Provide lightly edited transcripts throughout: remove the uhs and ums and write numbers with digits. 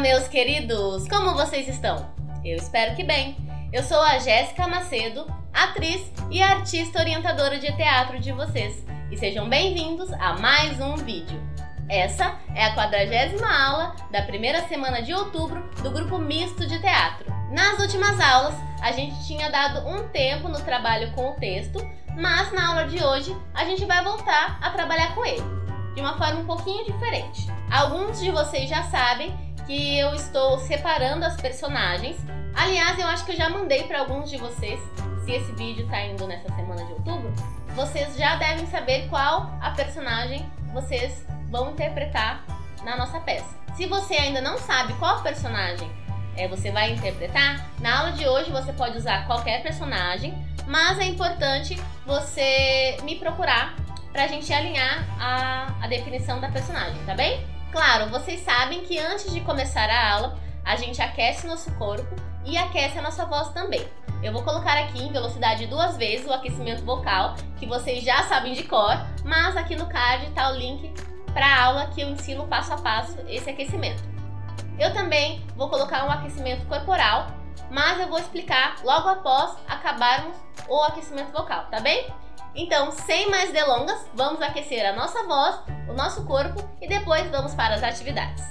meus queridos! Como vocês estão? Eu espero que bem. Eu sou a Jéssica Macedo, atriz e artista orientadora de teatro de vocês. E sejam bem-vindos a mais um vídeo. Essa é a 40ª aula da primeira semana de outubro do grupo misto de teatro. Nas últimas aulas, a gente tinha dado um tempo no trabalho com o texto, mas na aula de hoje a gente vai voltar a trabalhar com ele, de uma forma um pouquinho diferente. Alguns de vocês já sabem que eu estou separando as personagens. Aliás, eu acho que eu já mandei para alguns de vocês, se esse vídeo está indo nessa semana de outubro, vocês já devem saber qual a personagem vocês vão interpretar na nossa peça. Se você ainda não sabe qual personagem você vai interpretar, na aula de hoje você pode usar qualquer personagem, mas é importante você me procurar pra gente alinhar a definição da personagem, tá bem? Claro, vocês sabem que antes de começar a aula, a gente aquece nosso corpo e aquece a nossa voz também. Eu vou colocar aqui em velocidade 2 vezes o aquecimento vocal, que vocês já sabem de cor, mas aqui no card tá o link para a aula que eu ensino passo a passo esse aquecimento. Eu também vou colocar um aquecimento corporal, mas eu vou explicar logo após acabarmos o aquecimento vocal, tá bem? Então, sem mais delongas, vamos aquecer a nossa voz, o nosso corpo e depois vamos para as atividades.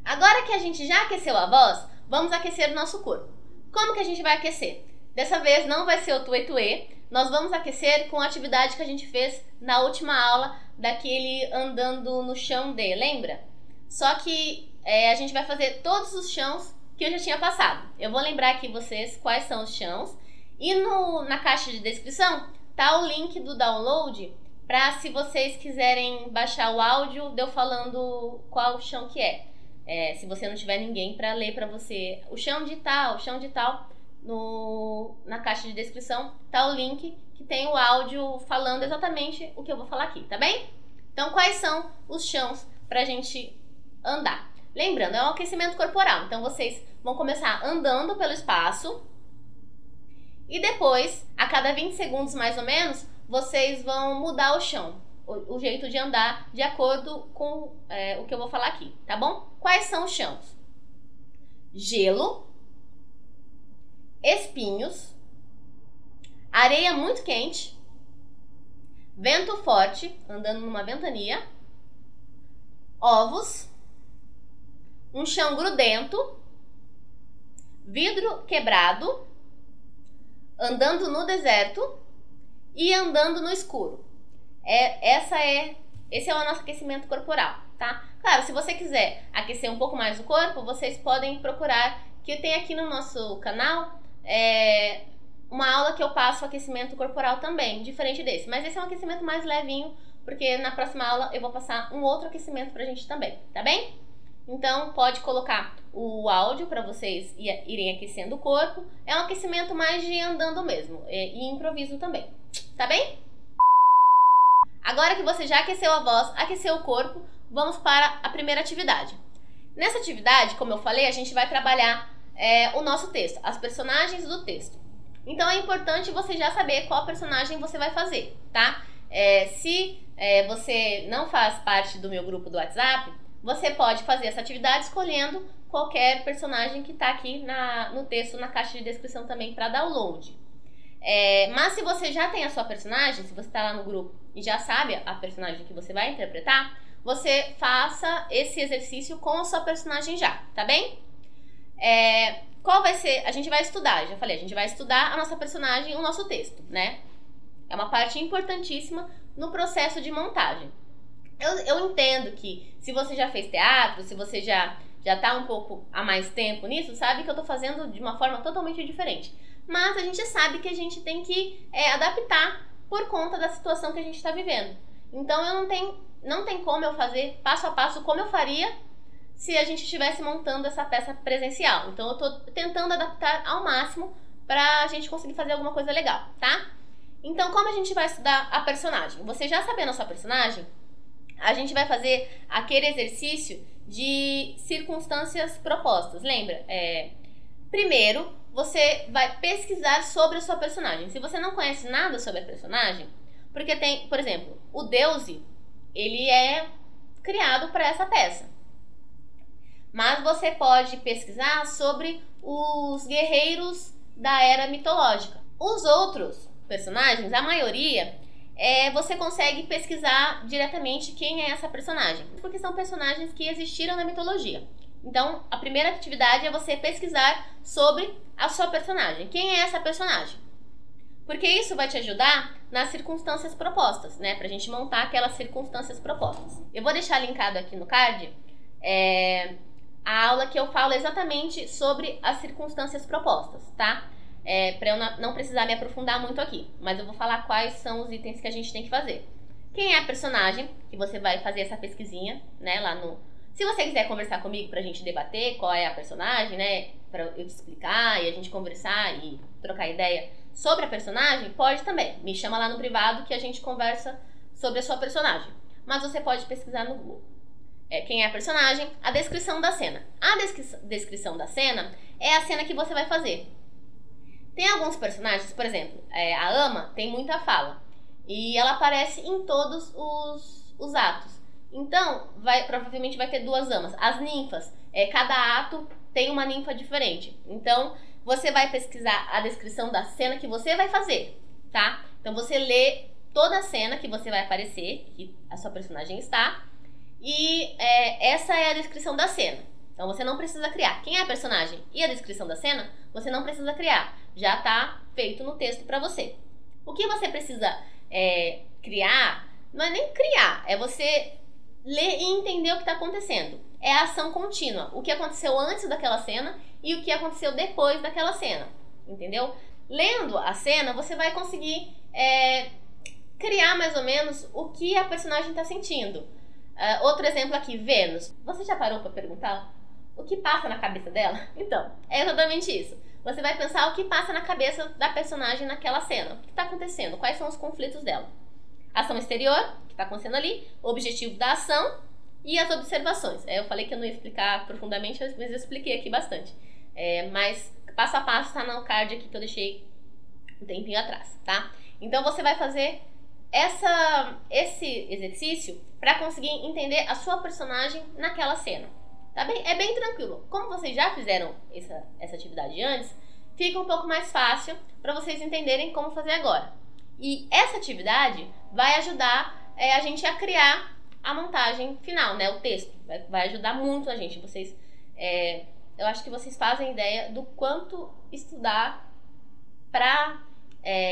Agora que a gente já aqueceu a voz, vamos aquecer o nosso corpo. Como que a gente vai aquecer? Dessa vez não vai ser o tuê-tuê, nós vamos aquecer com a atividade que a gente fez na última aula, daquele andando no chão lembra? Só que a gente vai fazer todos os chãos que eu já tinha passado. Eu vou lembrar aqui vocês quais são os chãos e na caixa de descrição tá o link do download para se vocês quiserem baixar o áudio de eu falando qual chão que é. Se você não tiver ninguém para ler para você o chão de tal, na caixa de descrição tá o link que tem o áudio falando exatamente o que eu vou falar aqui, tá bem? Então, quais são os chãos pra gente andar? Lembrando, é um aquecimento corporal, então vocês vão começar andando pelo espaço E depois, a cada 20 segundos mais ou menos, vocês vão mudar o chão, o jeito de andar, de acordo com o que eu vou falar aqui, tá bom? Quais são os chãos? Gelo, espinhos, areia muito quente, vento forte, andando numa ventania, ovos, um chão grudento, vidro quebrado, andando no deserto e andando no escuro. Esse é o nosso aquecimento corporal, tá? Claro, se você quiser aquecer um pouco mais o corpo, vocês podem procurar, que tem aqui no nosso canal uma aula que eu passo aquecimento corporal também, diferente desse. Mas esse é um aquecimento mais levinho, porque na próxima aula eu vou passar um outro aquecimento pra gente também, tá bem? Então pode colocar o áudio para vocês irem aquecendo o corpo. É um aquecimento mais de andando mesmo, e improviso também, tá bem? Agora que você já aqueceu a voz, aqueceu o corpo, vamos para a primeira atividade. Nessa atividade, como eu falei, a gente vai trabalhar o nosso texto, as personagens do texto. Então é importante você já saber qual personagem você vai fazer, tá? Se você não faz parte do meu grupo do WhatsApp, você pode fazer essa atividade escolhendo qualquer personagem que está aqui no texto, na caixa de descrição também para download. Mas se você já tem a sua personagem, se você está lá no grupo e já sabe a personagem que você vai interpretar, você faça esse exercício com a sua personagem já, tá bem? Qual vai ser? A gente vai estudar, já falei, a gente vai estudar a nossa personagem, o nosso texto, né? É uma parte importantíssima no processo de montagem. Eu entendo que se você já fez teatro, se você já tá um pouco há mais tempo nisso, sabe que eu tô fazendo de uma forma totalmente diferente. Mas a gente sabe que a gente tem que adaptar por conta da situação que a gente está vivendo. Então não tem como eu fazer passo a passo como eu faria se a gente estivesse montando essa peça presencial. Então eu tô tentando adaptar ao máximo pra gente conseguir fazer alguma coisa legal, tá? Então como a gente vai estudar a personagem? Você já sabendo a sua personagem, a gente vai fazer aquele exercício de circunstâncias propostas. Lembra? Primeiro, você vai pesquisar sobre a sua personagem. Se você não conhece nada sobre a personagem, porque tem, por exemplo, o Deusi, ele é criado para essa peça. Mas você pode pesquisar sobre os guerreiros da era mitológica. Os outros personagens, a maioria, você consegue pesquisar diretamente quem é essa personagem, porque são personagens que existiram na mitologia. Então, a primeira atividade é você pesquisar sobre a sua personagem. Quem é essa personagem? Porque isso vai te ajudar nas circunstâncias propostas, né? Pra gente montar aquelas circunstâncias propostas. Eu vou deixar linkado aqui no card a aula que eu falo exatamente sobre as circunstâncias propostas, tá? Pra eu não precisar me aprofundar muito aqui, mas eu vou falar quais são os itens que a gente tem que fazer. Quem é a personagem, que você vai fazer essa pesquisinha, né, lá no... Se você quiser conversar comigo pra gente debater qual é a personagem, né, pra eu te explicar e a gente conversar e trocar ideia sobre a personagem, pode também. Me chama lá no privado que a gente conversa sobre a sua personagem. Mas você pode pesquisar no Google. Quem é a personagem, a descrição da cena. A descrição da cena é a cena que você vai fazer. Tem alguns personagens, por exemplo, a Ama tem muita fala e ela aparece em todos os atos. Então, provavelmente vai ter duas amas. As ninfas, cada ato tem uma ninfa diferente. Então, você vai pesquisar a descrição da cena que você vai fazer, tá? Então, você lê toda a cena que você vai aparecer, que a sua personagem está, e essa é a descrição da cena. Então, você não precisa criar. Quem é a personagem e a descrição da cena, você não precisa criar. Já está feito no texto para você. O que você precisa criar, não é nem criar, é você ler e entender o que está acontecendo. É a ação contínua. O que aconteceu antes daquela cena e o que aconteceu depois daquela cena. Entendeu? Lendo a cena, você vai conseguir criar mais ou menos o que a personagem está sentindo. Outro exemplo aqui, Vênus. Você já parou para perguntar o que passa na cabeça dela? Então, é exatamente isso. Você vai pensar o que passa na cabeça da personagem naquela cena. O que está acontecendo? Quais são os conflitos dela? Ação exterior, que está acontecendo ali, o objetivo da ação e as observações. Eu falei que eu não ia explicar profundamente, mas eu expliquei aqui bastante. Mas passo a passo está no card aqui que eu deixei um tempinho atrás, tá? Então você vai fazer esse exercício para conseguir entender a sua personagem naquela cena, tá bem? É bem tranquilo. Como vocês já fizeram essa atividade antes, fica um pouco mais fácil para vocês entenderem como fazer agora. E essa atividade vai ajudar a gente a criar a montagem final, né? O texto vai ajudar muito a gente. Vocês, eu acho que vocês fazem ideia do quanto estudar para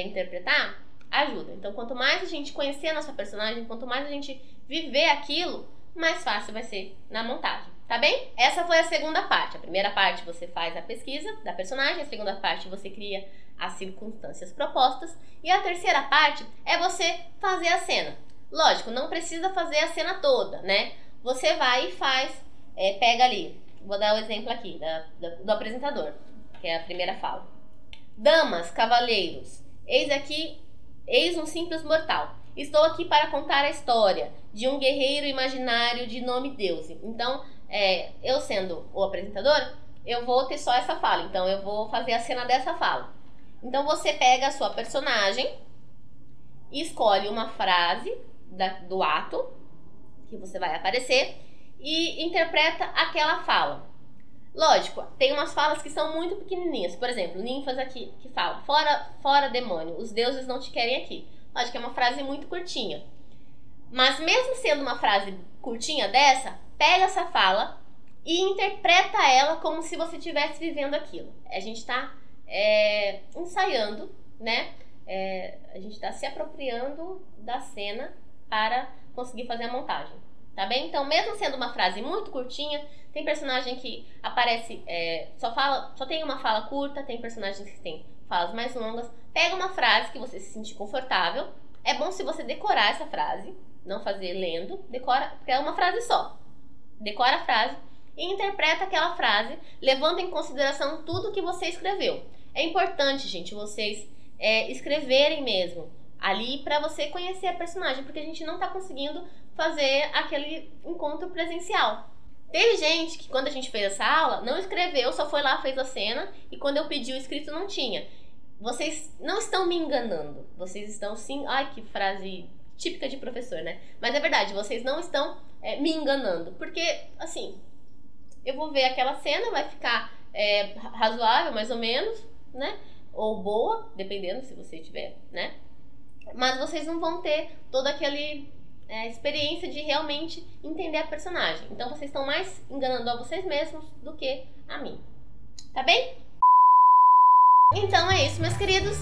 interpretar ajuda. Então, quanto mais a gente conhecer a nossa personagem, quanto mais a gente viver aquilo, mais fácil vai ser na montagem, tá bem? Essa foi a segunda parte. A primeira parte você faz a pesquisa da personagem, a segunda parte você cria as circunstâncias propostas e a terceira parte é você fazer a cena. Lógico, não precisa fazer a cena toda, né? Você vai e faz, pega ali, vou dar o exemplo aqui do apresentador, que é a primeira fala. Damas, cavalheiros, eis um simples mortal. Estou aqui para contar a história de um guerreiro imaginário de nome Deus. Então, eu sendo o apresentador, eu vou ter só essa fala. Então, eu vou fazer a cena dessa fala. Então, você pega a sua personagem e escolhe uma frase do ato que você vai aparecer e interpreta aquela fala. Lógico, tem umas falas que são muito pequenininhas. Por exemplo, ninfas aqui que fala: fora demônio, os deuses não te querem aqui. Lógico que é uma frase muito curtinha. Mas mesmo sendo uma frase curtinha dessa, pega essa fala e interpreta ela como se você estivesse vivendo aquilo. A gente está ensaiando, né? A gente está se apropriando da cena para conseguir fazer a montagem. Tá bem? Então, mesmo sendo uma frase muito curtinha, tem personagem que aparece, só tem uma fala curta, tem personagens que tem falas mais longas. Pega uma frase que você se sentir confortável. É bom se você decorar essa frase, não fazer lendo, decora, porque é uma frase só. Decora a frase e interpreta aquela frase, levando em consideração tudo que você escreveu. É importante, gente, vocês escreverem mesmo ali para você conhecer a personagem, porque a gente não tá conseguindo fazer aquele encontro presencial. Teve gente que quando a gente fez essa aula não escreveu, só foi lá, fez a cena e quando eu pedi o escrito não tinha. Vocês não estão me enganando, vocês estão sim... Ai, que frase típica de professor, né? Mas é verdade, vocês não estão me enganando, porque assim, eu vou ver aquela cena, vai ficar razoável mais ou menos, né? Ou boa, dependendo se você tiver, né? Mas vocês não vão ter toda aquela experiência de realmente entender a personagem. Então vocês estão mais enganando a vocês mesmos do que a mim. Tá bem? Então é isso, meus queridos.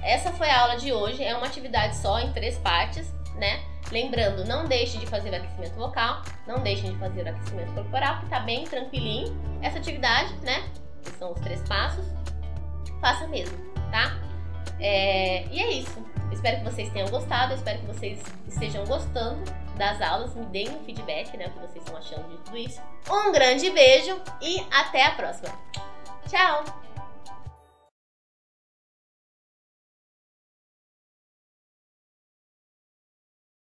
Essa foi a aula de hoje. É uma atividade só em 3 partes, né? Lembrando, não deixe de fazer o aquecimento vocal, não deixem de fazer o aquecimento corporal, que tá bem tranquilinho. Essa atividade, né? Que são os 3 passos. Faça mesmo, tá? E é isso. Espero que vocês tenham gostado, espero que vocês estejam gostando das aulas, me deem um feedback, né, o que vocês estão achando de tudo isso. Um grande beijo e até a próxima. Tchau!